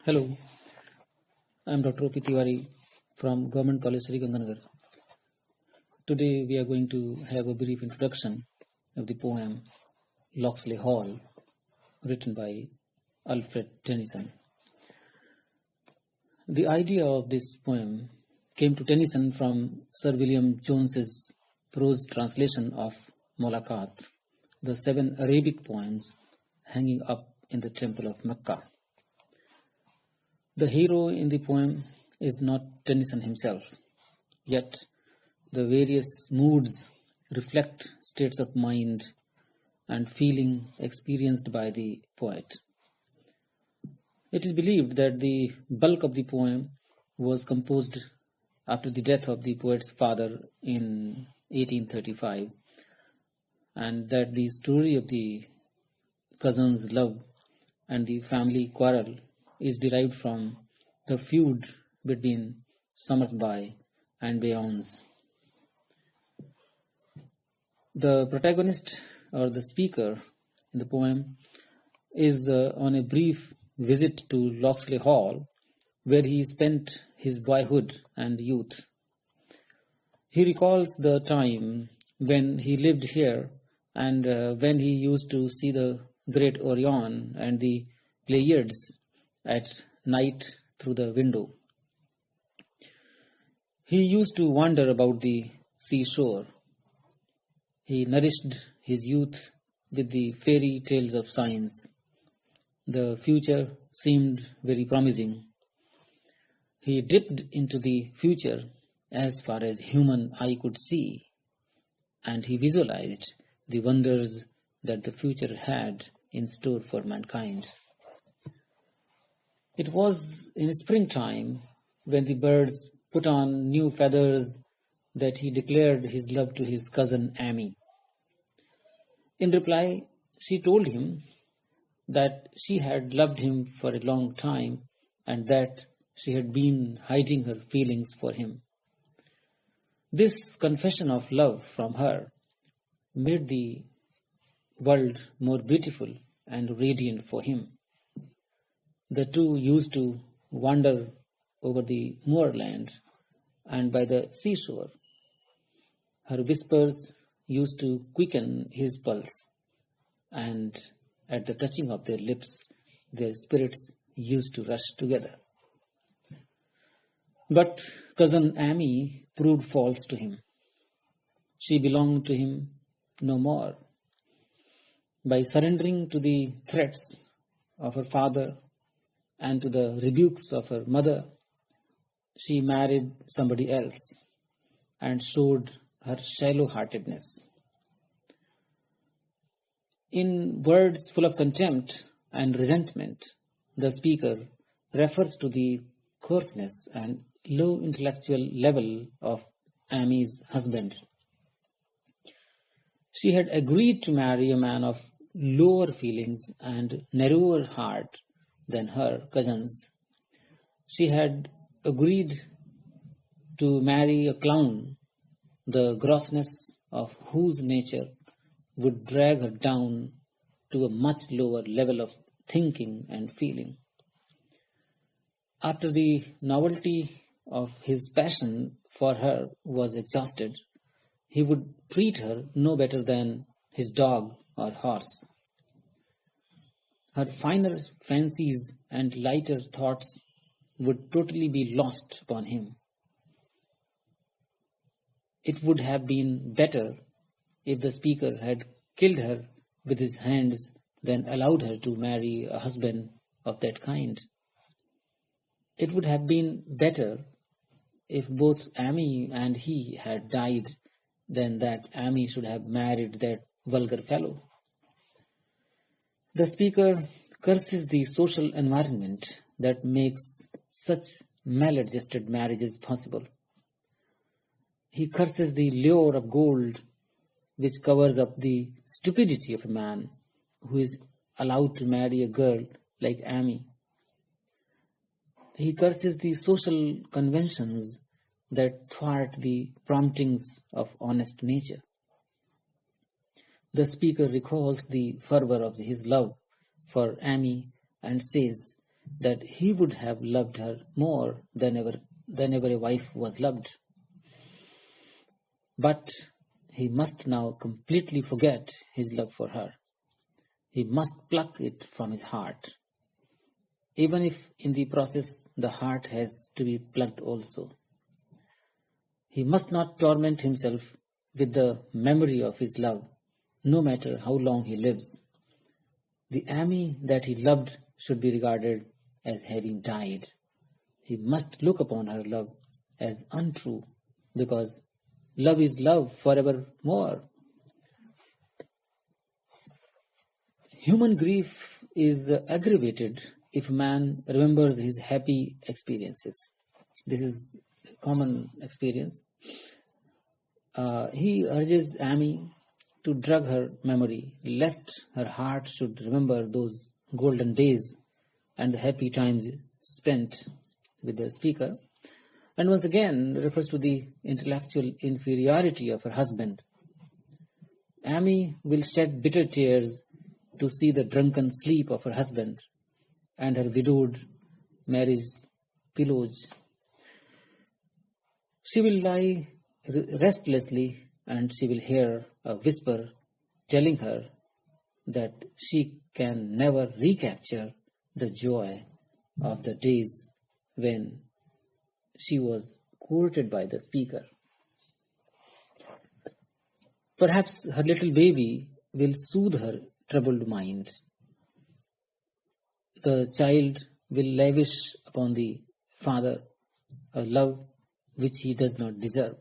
Hello, I am Dr. Tiwari from Government College Sri Ganganagar. Today we are going to have a brief introduction of the poem Locksley Hall, written by Alfred Tennyson. The idea of this poem came to Tennyson from Sir William Jones's prose translation of Mulaqat, the 7 Arabic poems hanging up in the temple of Mecca. The hero in the poem is not Tennyson himself, yet the various moods reflect states of mind and feeling experienced by the poet. It is believed that the bulk of the poem was composed after the death of the poet's father in 1835, and that the story of the cousin's love and the family quarrel is derived from the feud between Somersby and Bayonne. The protagonist or the speaker in the poem is on a brief visit to Locksley Hall, where he spent his boyhood and youth. He recalls the time when he lived here and when he used to see the great Orion and the Pleiades at night through the window. He used to wander about the seashore. He nourished his youth with the fairy tales of science. The future seemed very promising. He dipped into the future as far as human eye could see, and he visualized the wonders that the future had in store for mankind. It was in springtime, when the birds put on new feathers, that he declared his love to his cousin Amy. In reply, she told him that she had loved him for a long time and that she had been hiding her feelings for him. This confession of love from her made the world more beautiful and radiant for him. The two used to wander over the moorland and by the seashore. Her whispers used to quicken his pulse, and at the touching of their lips, their spirits used to rush together. But cousin Amy proved false to him. She belonged to him no more. By surrendering to the threats of her father and to the rebukes of her mother, she married somebody else and showed her shallow-heartedness. In words full of contempt and resentment, the speaker refers to the coarseness and low intellectual level of Amy's husband. She had agreed to marry a man of lower feelings and narrower heart than her cousins. She had agreed to marry a clown, the grossness of whose nature would drag her down to a much lower level of thinking and feeling. After the novelty of his passion for her was exhausted, he would treat her no better than his dog or horse. Her finer fancies and lighter thoughts would totally be lost upon him. It would have been better if the speaker had killed her with his hands than allowed her to marry a husband of that kind. It would have been better if both Amy and he had died than that Amy should have married that vulgar fellow. The speaker curses the social environment that makes such maladjusted marriages possible. He curses the lure of gold which covers up the stupidity of a man who is allowed to marry a girl like Amy. He curses the social conventions that thwart the promptings of honest nature. The speaker recalls the fervor of his love for Amy and says that he would have loved her more than ever a wife was loved. But he must now completely forget his love for her. He must pluck it from his heart, even if in the process the heart has to be plucked also. He must not torment himself with the memory of his love, no matter how long he lives. The Amy that he loved should be regarded as having died. He must look upon her love as untrue, because love is love forevermore. Human grief is aggravated if a man remembers his happy experiences. This is a common experience. He urges Amy to drug her memory, lest her heart should remember those golden days and the happy times spent with the speaker, and once again refers to the intellectual inferiority of her husband. Amy will shed bitter tears to see the drunken sleep of her husband and her widowed marriage pillows. She will lie restlessly, and she will hear a whisper telling her that she can never recapture the joy of the days when she was courted by the speaker. Perhaps her little baby will soothe her troubled mind. The child will lavish upon the father a love which he does not deserve.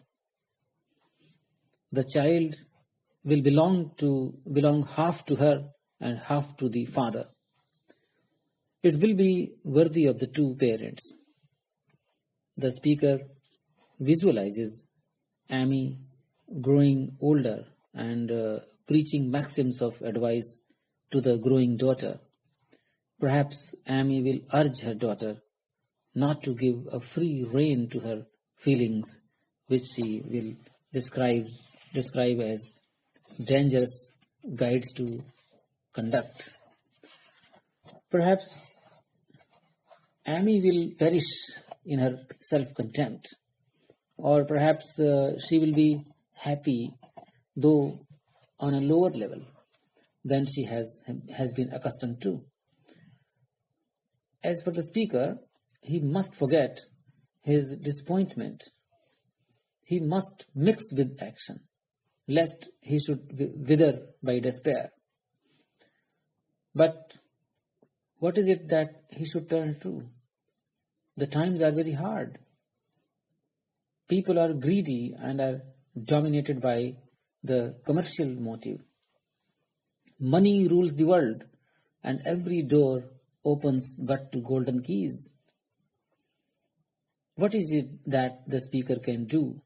The child will belong half to her and half to the father. It will be worthy of the two parents. The speaker visualizes Amy growing older and preaching maxims of advice to the growing daughter. Perhaps Amy will urge her daughter not to give a free rein to her feelings, which she will describe as dangerous guides to conduct. Perhaps Amy will perish in her self-contempt, or perhaps she will be happy, though on a lower level than she has been accustomed to. As for the speaker, he must forget his disappointment. He must mix with action, lest he should wither by despair. But what is it that he should turn to? The times are very hard. People are greedy and are dominated by the commercial motive. Money rules the world, and every door opens but to golden keys. What is it that the speaker can do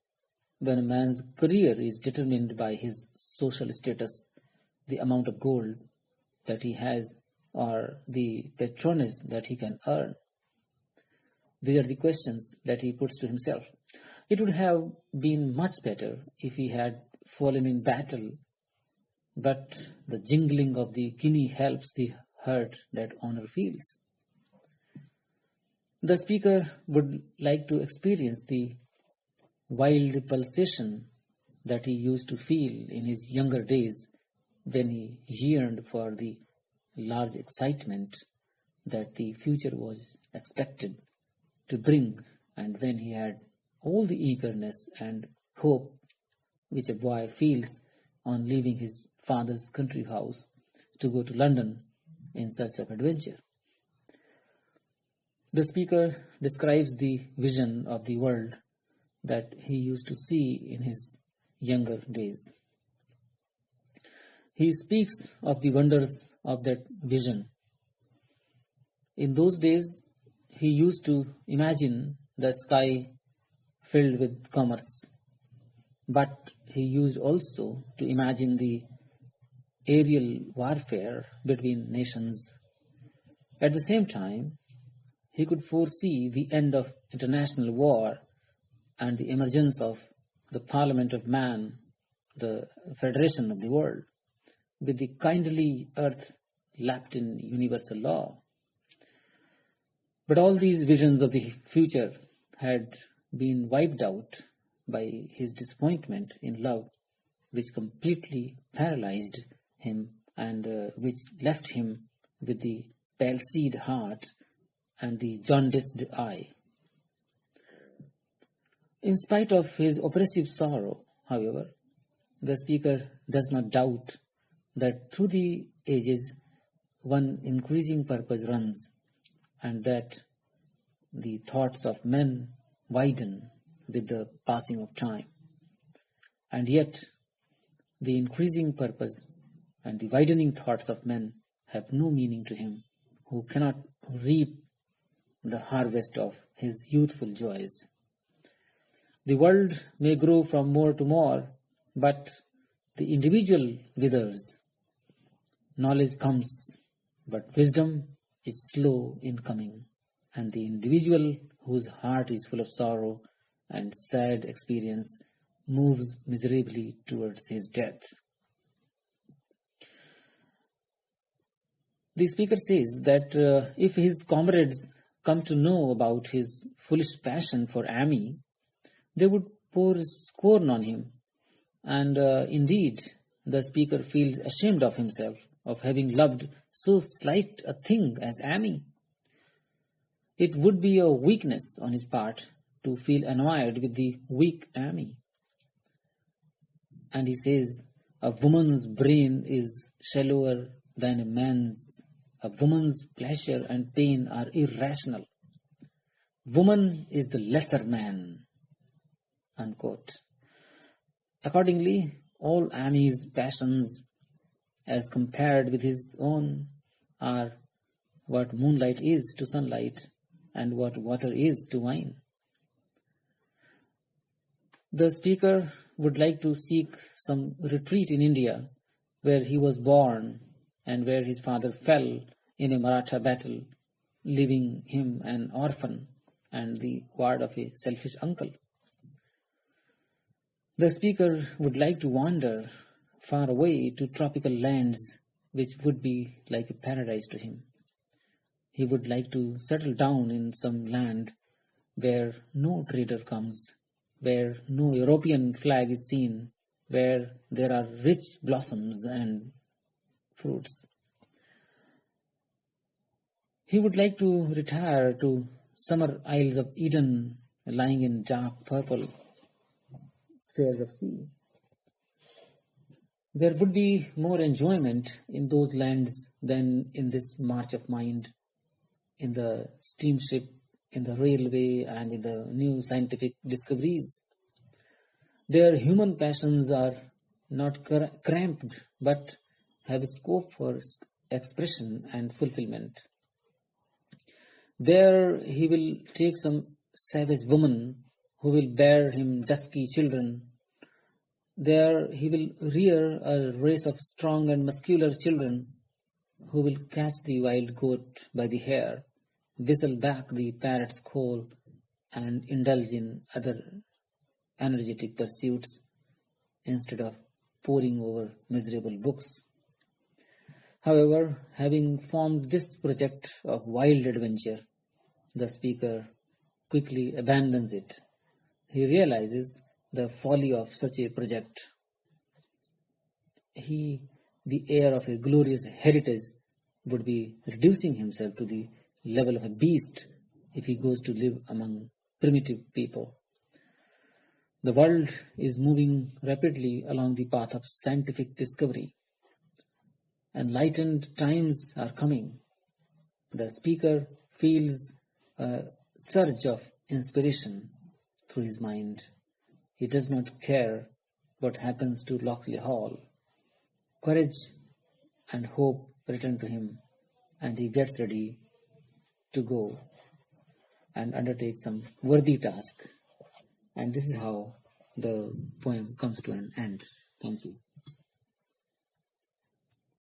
when a man's career is determined by his social status, the amount of gold that he has, or the patronage that he can earn? These are the questions that he puts to himself. It would have been much better if he had fallen in battle, but the jingling of the guinea helps the hurt that honor feels. The speaker would like to experience the wild pulsation that he used to feel in his younger days when he yearned for the large excitement that the future was expected to bring, and when he had all the eagerness and hope which a boy feels on leaving his father's country house to go to London in search of adventure. The speaker describes the vision of the world that he used to see in his younger days. He speaks of the wonders of that vision. In those days, he used to imagine the sky filled with commerce, but he used also to imagine the aerial warfare between nations. At the same time, he could foresee the end of international war and the emergence of the Parliament of Man, the Federation of the World, with the kindly earth lapped in universal law. But all these visions of the future had been wiped out by his disappointment in love, which completely paralyzed him and which left him with the palsied heart and the jaundiced eye. In spite of his oppressive sorrow, however, the speaker does not doubt that through the ages one increasing purpose runs, and that the thoughts of men widen with the passing of time. And yet, the increasing purpose and the widening thoughts of men have no meaning to him who cannot reap the harvest of his youthful joys. The world may grow from more to more, but the individual withers. Knowledge comes, but wisdom is slow in coming, and the individual whose heart is full of sorrow and sad experience moves miserably towards his death. The speaker says that if his comrades come to know about his foolish passion for Amy, they would pour scorn on him. And indeed, the speaker feels ashamed of himself, of having loved so slight a thing as Amy. It would be a weakness on his part to feel annoyed with the weak Amy. And he says, a woman's brain is shallower than a man's. A woman's pleasure and pain are irrational. Woman is the lesser man. Unquote. Accordingly, all Amy's passions, as compared with his own, are what moonlight is to sunlight and what water is to wine. The speaker would like to seek some retreat in India, where he was born and where his father fell in a Maratha battle, leaving him an orphan and the ward of a selfish uncle. The speaker would like to wander far away to tropical lands, which would be like a paradise to him. He would like to settle down in some land where no trader comes, where no European flag is seen, where there are rich blossoms and fruits. He would like to retire to summer isles of Eden, lying in dark purple stairs of sea. There would be more enjoyment in those lands than in this march of mind, in the steamship, in the railway, and in the new scientific discoveries. Their human passions are not cramped, but have scope for expression and fulfillment. There he will take some savage woman who will bear him dusky children. There he will rear a race of strong and muscular children who will catch the wild goat by the hair, whistle back the parrot's call, and indulge in other energetic pursuits instead of poring over miserable books. However, having formed this project of wild adventure, the speaker quickly abandons it. He realizes the folly of such a project. He, the heir of a glorious heritage, would be reducing himself to the level of a beast if he goes to live among primitive people. The world is moving rapidly along the path of scientific discovery. Enlightened times are coming. The speaker feels a surge of inspiration through his mind. He does not care what happens to Locksley Hall. Courage and hope return to him, and he gets ready to go and undertake some worthy task. And this is how the poem comes to an end. Thank you.